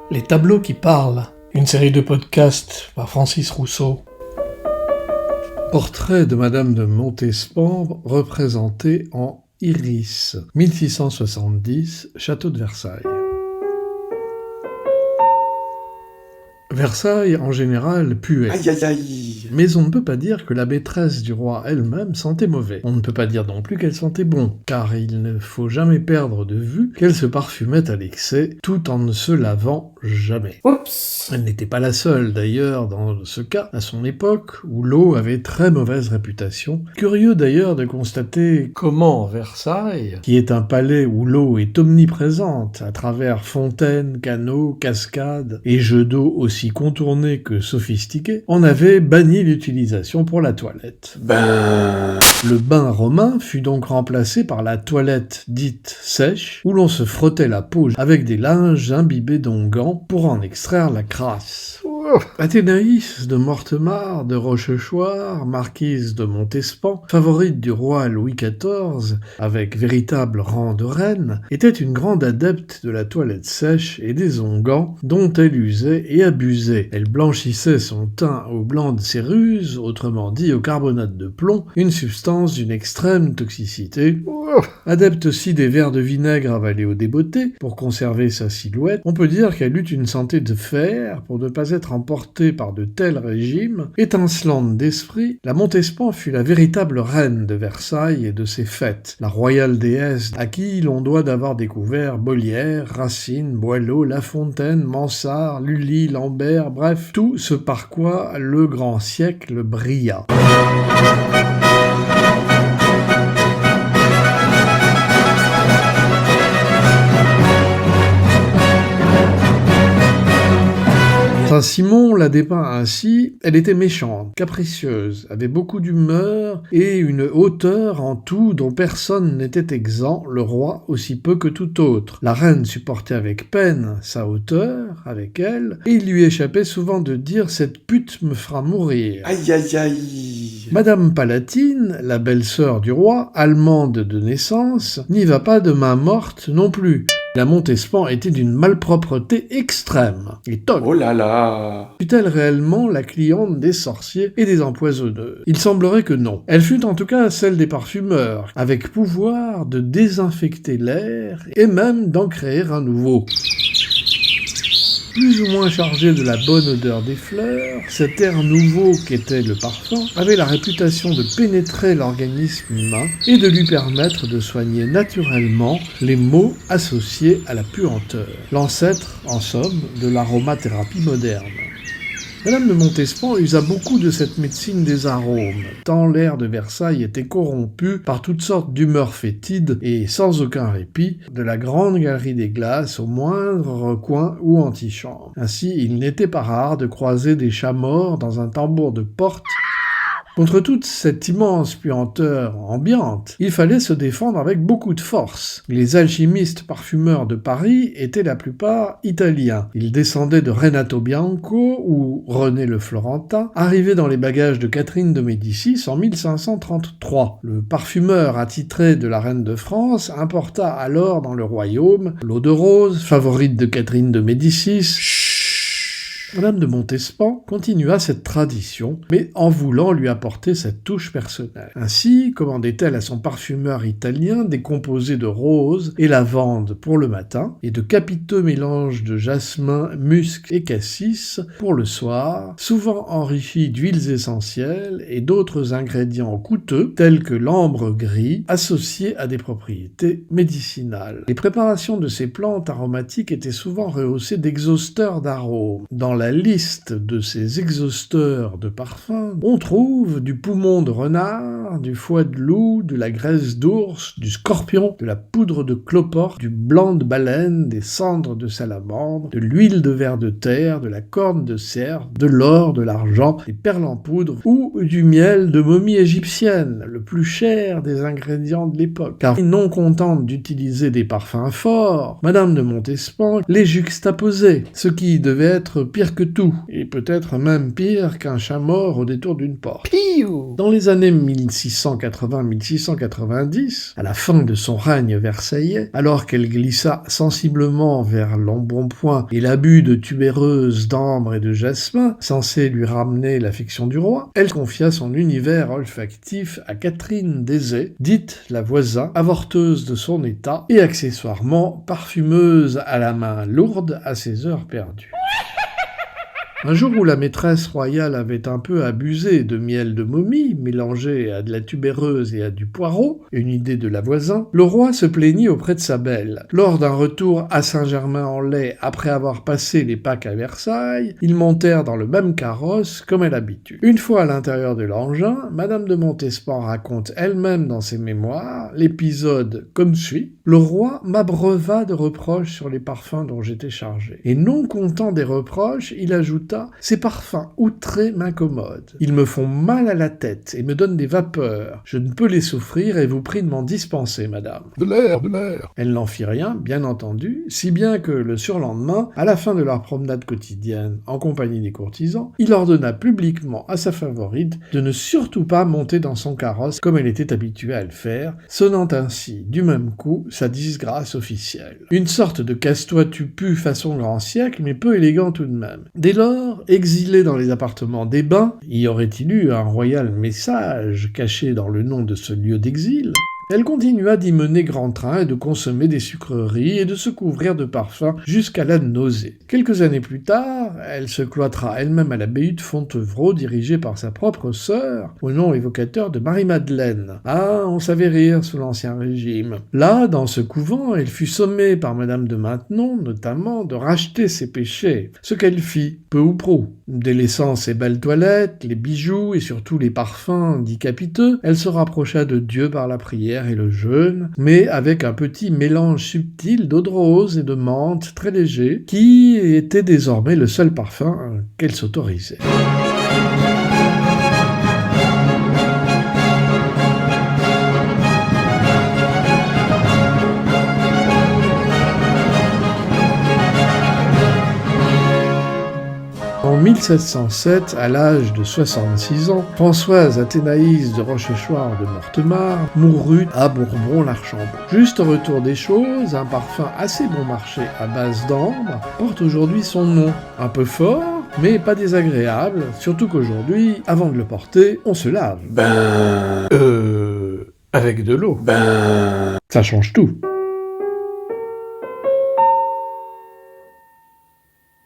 Les tableaux qui parlent, une série de podcasts par Francis Rousseau. Portrait de Madame de Montespan représenté en Iris, 1670, château de Versailles. Versailles, en général, puait. Aïe aïe aïe. Mais on ne peut pas dire que la maîtresse du roi elle-même sentait mauvais. On ne peut pas dire non plus qu'elle sentait bon, car il ne faut jamais perdre de vue qu'elle se parfumait à l'excès, tout en ne se lavant jamais. Oups. Elle n'était pas la seule, d'ailleurs, dans ce cas, à son époque, où l'eau avait très mauvaise réputation. Curieux, d'ailleurs, de constater comment Versailles, qui est un palais où l'eau est omniprésente, à travers fontaines, canaux, cascades et jeux d'eau aussi contournés que sophistiqués, en avait banni l'utilisation pour la toilette. Le bain romain fut donc remplacé par la toilette dite sèche, où l'on se frottait la peau avec des linges imbibés d'onguents pour en extraire la crasse. Athénaïs de Mortemart, de Rochechouart, marquise de Montespan, favorite du roi Louis XIV, avec véritable rang de reine, était une grande adepte de la toilette sèche et des onguents dont elle usait et abusait. Elle blanchissait son teint au blanc de céruse, autrement dit au carbonate de plomb, une substance d'une extrême toxicité. Adepte aussi des verres de vinaigre avalés au débeauté pour conserver sa silhouette, on peut dire qu'elle eut une santé de fer pour ne pas être emportée par de tels régimes. Étincelante d'esprit, la Montespan fut la véritable reine de Versailles et de ses fêtes, la royale déesse à qui l'on doit d'avoir découvert Molière, Racine, Boileau, La Fontaine, Mansart, Lully, Lambert, bref, tout ce par quoi le grand siècle brilla. Saint-Simon la dépeint ainsi, elle était méchante, capricieuse, avait beaucoup d'humeur et une hauteur en tout dont personne n'était exempt, le roi aussi peu que tout autre. La reine supportait avec peine sa hauteur, avec elle, et il lui échappait souvent de dire « cette pute me fera mourir ». Aïe aïe aïe. Madame Palatine, la belle-sœur du roi, allemande de naissance, n'y va pas de main morte non plus. La Montespan était d'une malpropreté extrême. Et toc. Oh là là. Fut-elle réellement la cliente des sorciers et des empoisonneurs? Il semblerait que non. Elle fut en tout cas celle des parfumeurs, avec pouvoir de désinfecter l'air et même d'en créer un nouveau. Plus ou moins chargé de la bonne odeur des fleurs, cet air nouveau qu'était le parfum avait la réputation de pénétrer l'organisme humain et de lui permettre de soigner naturellement les maux associés à la puanteur. L'ancêtre, en somme, de l'aromathérapie moderne. Madame de Montespan usa beaucoup de cette médecine des arômes, tant l'air de Versailles était corrompu par toutes sortes d'humeurs fétides et sans aucun répit, de la grande galerie des glaces au moindre recoin ou antichambre. Ainsi, il n'était pas rare de croiser des chats morts dans un tambour de porte. Contre toute cette immense puanteur ambiante, il fallait se défendre avec beaucoup de force. Les alchimistes parfumeurs de Paris étaient la plupart italiens. Ils descendaient de Renato Bianco ou René le Florentin, arrivés dans les bagages de Catherine de Médicis en 1533. Le parfumeur attitré de la reine de France importa alors dans le royaume l'eau de rose, favorite de Catherine de Médicis. Madame de Montespan continua cette tradition, mais en voulant lui apporter cette touche personnelle. Ainsi commandait-elle à son parfumeur italien des composés de rose et lavande pour le matin, et de capiteux mélanges de jasmin, musc et cassis pour le soir, souvent enrichis d'huiles essentielles et d'autres ingrédients coûteux, tels que l'ambre gris, associés à des propriétés médicinales. Les préparations de ces plantes aromatiques étaient souvent rehaussées d'exhausteurs d'arômes. Dans la liste de ces exhausteurs de parfum, on trouve du poumon de renard, du foie de loup, de la graisse d'ours, du scorpion, de la poudre de cloporte, du blanc de baleine, des cendres de salamandre, de l'huile de ver de terre, de la corne de cerf, de l'or, de l'argent, des perles en poudre ou du miel de momie égyptienne, le plus cher des ingrédients de l'époque. Car non contente d'utiliser des parfums forts, Madame de Montespan les juxtaposait, ce qui devait être pire pire que tout, et peut-être même pire qu'un chat mort au détour d'une porte. Piou! Dans les années 1680-1690, à la fin de son règne versaillais, alors qu'elle glissa sensiblement vers l'embonpoint et l'abus de tubéreuses, d'ambre et de jasmin, censé lui ramener l'affection du roi, elle confia son univers olfactif à Catherine Desaix, dite la voisin, avorteuse de son état, et accessoirement parfumeuse à la main lourde à ses heures perdues. Un jour où la maîtresse royale avait un peu abusé de miel de momie, mélangé à de la tubéreuse et à du poireau, une idée de la voisin, le roi se plaignit auprès de sa belle. Lors d'un retour à Saint-Germain-en-Laye après avoir passé les Pâques à Versailles, ils montèrent dans le même carrosse comme à l'habitude. Une fois à l'intérieur de l'engin, Madame de Montespan raconte elle-même dans ses mémoires l'épisode comme suit. Le roi m'abreuva de reproches sur les parfums dont j'étais chargé. Et non content des reproches, il ajouta « Ces parfums outrés m'incommodent. Ils me font mal à la tête et me donnent des vapeurs. Je ne peux les souffrir et vous prie de m'en dispenser, madame. » De l'air, de l'air. Elle n'en fit rien, bien entendu, si bien que le surlendemain, à la fin de leur promenade quotidienne en compagnie des courtisans, il ordonna publiquement à sa favorite de ne surtout pas monter dans son carrosse comme elle était habituée à le faire, sonnant ainsi, du même coup, sa disgrâce officielle. Une sorte de casse-toi tu pues façon grand siècle, mais peu élégant tout de même. Dès lors, exilé dans les appartements des Bains, y aurait-il eu un royal message caché dans le nom de ce lieu d'exil ? Elle continua d'y mener grand train et de consommer des sucreries et de se couvrir de parfums jusqu'à la nausée. Quelques années plus tard, elle se cloîtra elle-même à l'abbaye de Fontevraud, dirigée par sa propre sœur, au nom évocateur de Marie-Madeleine. Ah, on savait rire sous l'Ancien Régime. Là, dans ce couvent, elle fut sommée par Madame de Maintenon, notamment, de racheter ses péchés, ce qu'elle fit, peu ou prou. Délaissant ses belles toilettes, les bijoux et surtout les parfums dits capiteux, elle se rapprocha de Dieu par la prière et le jeûne, mais avec un petit mélange subtil d'eau de rose et de menthe très léger, qui était désormais le seul parfum qu'elle s'autorisait. En 1707, à l'âge de 66 ans, Françoise Athénaïs de Rochechouart de Mortemart mourut à Bourbon-l'Archambault. Juste au retour des choses, un parfum assez bon marché à base d'ambre porte aujourd'hui son nom. Un peu fort, mais pas désagréable, surtout qu'aujourd'hui, avant de le porter, on se lave. Avec de l'eau. Ça change tout.